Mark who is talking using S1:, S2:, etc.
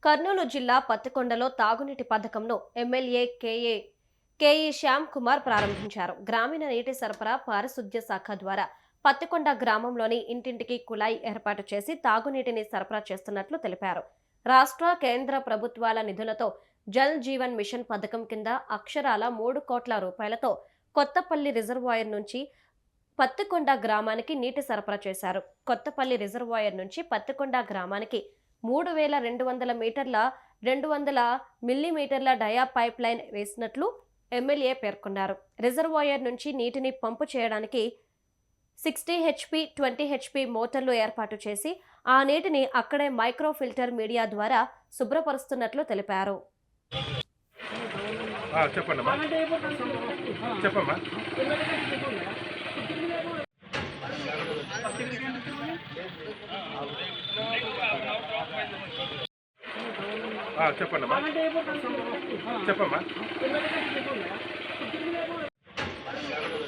S1: కర్నూలు జిల్లా పత్తికొండలో తాగునీటి పథకంను ఎమ్మెల్యే కేఈ శ్యామ్ కుమార్ ప్రారంభించారు. గ్రామీణ నీటి సరఫరా పారిశుద్ధ్య శాఖ ద్వారా పత్తికొండ గ్రామంలోని ఇంటింటికి కుళాయి ఏర్పాటు చేసి తాగునీటిని సరఫరా చేస్తున్నట్లు తెలిపారు. రాష్ట్ర కేంద్ర ప్రభుత్వాల నిధులతో జల్ జీవన్ మిషన్ పథకం కింద అక్షరాల 3 కోట్ల రూపాయలతో కొత్తపల్లి రిజర్వాయర్ నుంచి పత్తికొండ గ్రామానికి నీటి సరఫరా చేశారు. కొత్తపల్లి రిజర్వాయర్ నుంచి పత్తికొండ గ్రామానికి 3200 మీటర్ల 200 మిల్లీమీటర్ల డయా పైప్ లైన్ వేసినట్లు ఎమ్మెల్యే పేర్కొన్నారు. రిజర్వాయర్ నుంచి నీటిని పంపు చేయడానికి 60 హెచ్పీ 20 హెచ్పీ మోటార్లు ఏర్పాటు చేసి ఆ నీటిని అక్కడే మైక్రో ఫిల్టర్ మీడియా ద్వారా శుభ్రపరుస్తున్నట్లు తెలిపారు.
S2: చెప్పండి